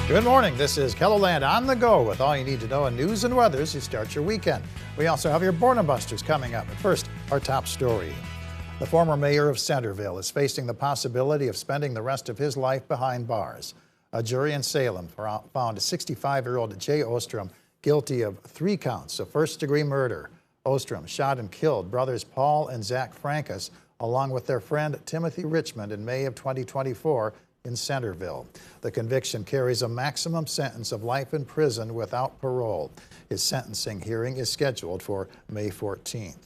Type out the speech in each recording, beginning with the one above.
Good morning. This is KELOLAND on the go with all you need to know in news and weather as you start your weekend. We also have your Boredom Busters coming up. But first, our top story. The former mayor of Centerville is facing the possibility of spending the rest of his life behind bars. A jury in Salem found 65-year-old Jay Ostrem guilty of 3 counts of first-degree murder. Ostrem shot and killed brothers Paul and Zach Frankus along with their friend Timothy Richmond in May of 2024 in Centerville. The conviction carries a maximum sentence of life in prison without parole. His sentencing hearing is scheduled for May 14th.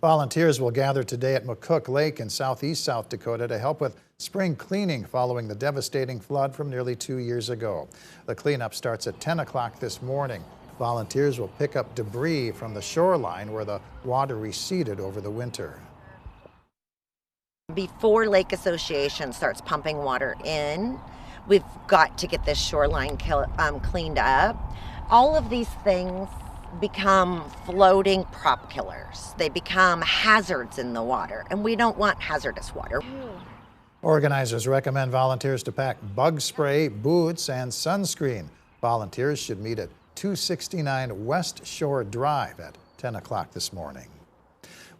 Volunteers will gather today at McCook Lake in southeast South Dakota to help with spring cleaning following the devastating flood from nearly 2 years ago. The cleanup starts at 10 o'clock this morning. Volunteers will pick up debris from the shoreline where the water receded over the winter. Before Lake Association starts pumping water in, we've got to get this shoreline cleaned up. All of these things become floating prop killers. They become hazards in the water, and we don't want hazardous water. Organizers recommend volunteers to pack bug spray, boots, and sunscreen. Volunteers should meet at 269 West Shore Drive at 10 o'clock this morning.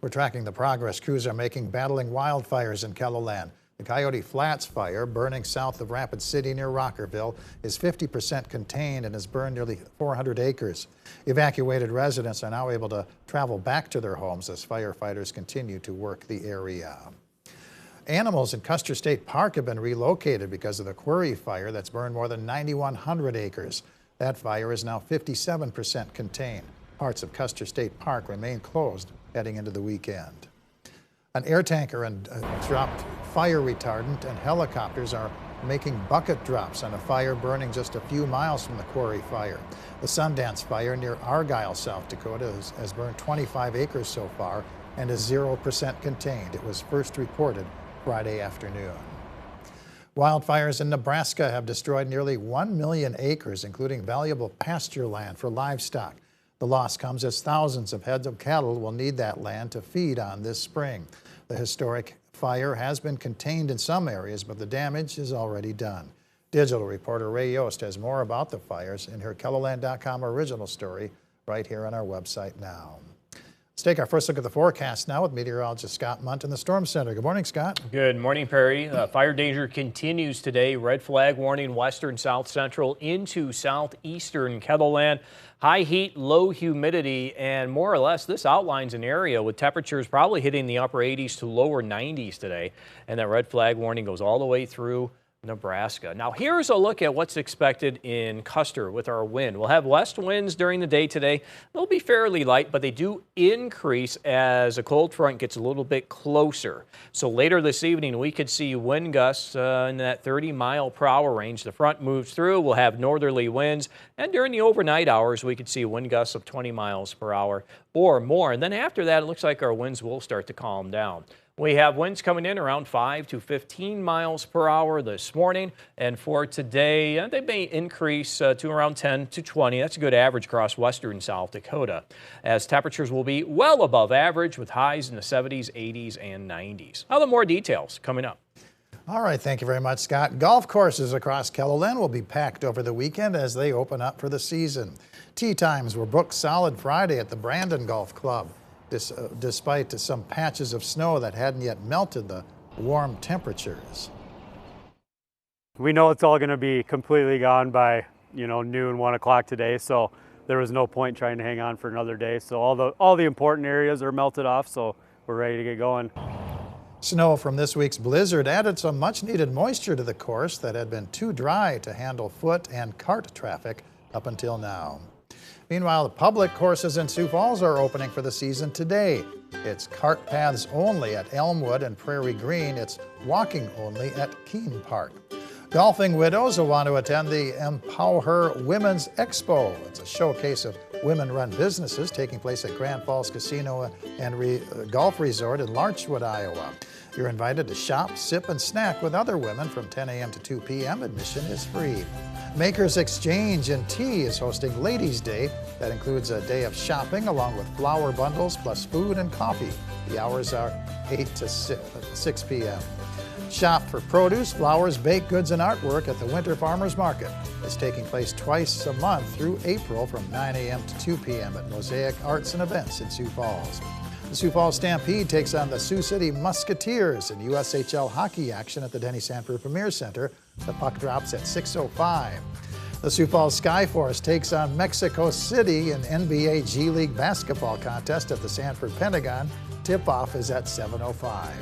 We're tracking the progress crews are making battling wildfires in KELOLAND. The Coyote Flats fire, burning south of Rapid City near Rockerville, is 50% contained and has burned nearly 400 acres. Evacuated residents are now able to travel back to their homes as firefighters continue to work the area. Animals in Custer State Park have been relocated because of the quarry fire that's burned more than 9,100 acres. That fire is now 57% contained. Parts of Custer State Park remain closed heading into the weekend. An air tanker and dropped fire retardant and helicopters are making bucket drops on a fire burning just a few miles from the quarry fire. The Sundance fire near Argyle, South Dakota has burned 25 acres so far and is 0% contained. It was first reported Friday afternoon. Wildfires in Nebraska have destroyed nearly 1 million acres, including valuable pasture land for livestock. The loss comes as thousands of heads of cattle will need that land to feed on this spring. The historic fire has been contained in some areas, but the damage is already done. Digital reporter Ray Yost has more about the fires in her KELOLAND.com original story right here on our website now. Let's take our first look at the forecast now with meteorologist Scott Munt in the Storm Center. Good morning, Scott. Good morning, Perry. Fire danger continues today. Red flag warning western, south central into southeastern KELOLAND. High heat, low humidity, and more or less this outlines an area with temperatures probably hitting the upper 80s to lower 90s today. And that red flag warning goes all the way through Nebraska. Now here's a look at what's expected in Custer with our wind. We'll have west winds during the day today. They'll be fairly light, but they do increase as a cold front gets a little bit closer. So later this evening we could see wind gusts in that 30-mile-per-hour range. The front moves through. We'll have northerly winds, and during the overnight hours we could see wind gusts of 20 miles per hour or more. And then after that it looks like our winds will start to calm down. We have winds coming in around 5 to 15 miles per hour this morning, and for today, they may increase to around 10 to 20. That's a good average across western South Dakota, as temperatures will be well above average with highs in the 70s, 80s, and 90s. Now, the more details coming up. All right, thank you very much, Scott. Golf courses across KELOLAND will be packed over the weekend as they open up for the season. Tee times were booked solid Friday at the Brandon Golf Club. Despite some patches of snow that hadn't yet melted the warm temperatures. We know it's all going to be completely gone by, noon, 1 o'clock today, so there was no point trying to hang on for another day. So all the important areas are melted off, so we're ready to get going. Snow from this week's blizzard added some much-needed moisture to the course that had been too dry to handle foot and cart traffic up until now. Meanwhile, the public courses in Sioux Falls are opening for the season today. It's cart paths only at Elmwood and Prairie Green. It's walking only at Keene Park. Golfing widows will want to attend the Empower Women's Expo. It's a showcase of women-run businesses taking place at Grand Falls Casino and Golf Resort in Larchwood, Iowa. You're invited to shop, sip, and snack with other women from 10 a.m. to 2 p.m. Admission is free. Makers Exchange and Tea is hosting Ladies' Day. That includes a day of shopping along with flower bundles plus food and coffee. The hours are 8 to 6 p.m. Shop for produce, flowers, baked goods, and artwork at the Winter Farmers Market. It's taking place twice a month through April from 9 a.m. to 2 p.m. at Mosaic Arts and Events in Sioux Falls. The Sioux Falls Stampede takes on the Sioux City Musketeers in USHL hockey action at the Denny Sanford Premier Center. The puck drops at 6:05. The Sioux Falls Skyforce takes on Mexico City in NBA G League basketball contest at the Sanford Pentagon. Tip-off is at 7:05.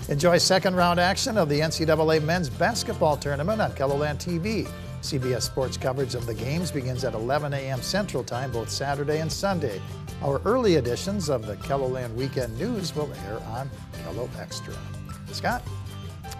Enjoy second round action of the NCAA men's basketball tournament on KELOLAND TV. CBS Sports coverage of the games begins at 11 a.m. Central Time both Saturday and Sunday. Our early editions of the KELOLAND Weekend News will air on KELO Extra. Scott?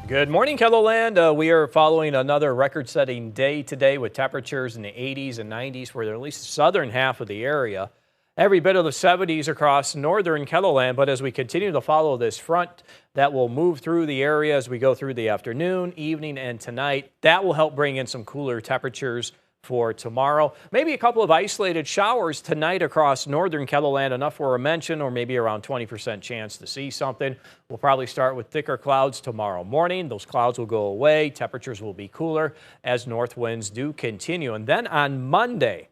Good morning, KELOLAND. We are following another record-setting day today with temperatures in the 80s and 90s for at least the southern half of the area. Every bit of the 70s across northern KELOLAND, but as we continue to follow this front that will move through the area as we go through the afternoon, evening, and tonight, that will help bring in some cooler temperatures for tomorrow. Maybe a couple of isolated showers tonight across northern KELOLAND, enough for a mention, or maybe around 20% chance to see something. We'll probably start with thicker clouds tomorrow morning. Those clouds will go away. Temperatures will be cooler as north winds do continue. And then on Monday,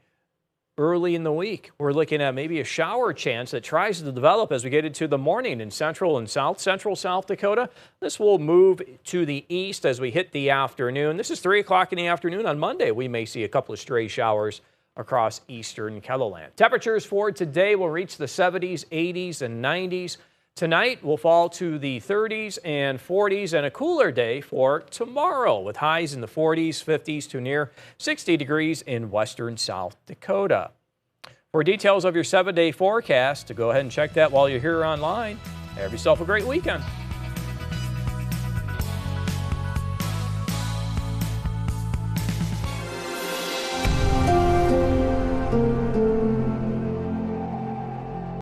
early in the week, we're looking at maybe a shower chance that tries to develop as we get into the morning in central and central South Dakota. This will move to the east as we hit the afternoon. This is 3 o'clock in the afternoon on Monday. We may see a couple of stray showers across eastern KELOLAND. Temperatures for today will reach the 70s, 80s, and 90s. Tonight will fall to the 30s and 40s, and a cooler day for tomorrow with highs in the 40s, 50s to near 60 degrees in western South Dakota. For details of your 7-day forecast, go ahead and check that while you're here online. Have yourself a great weekend.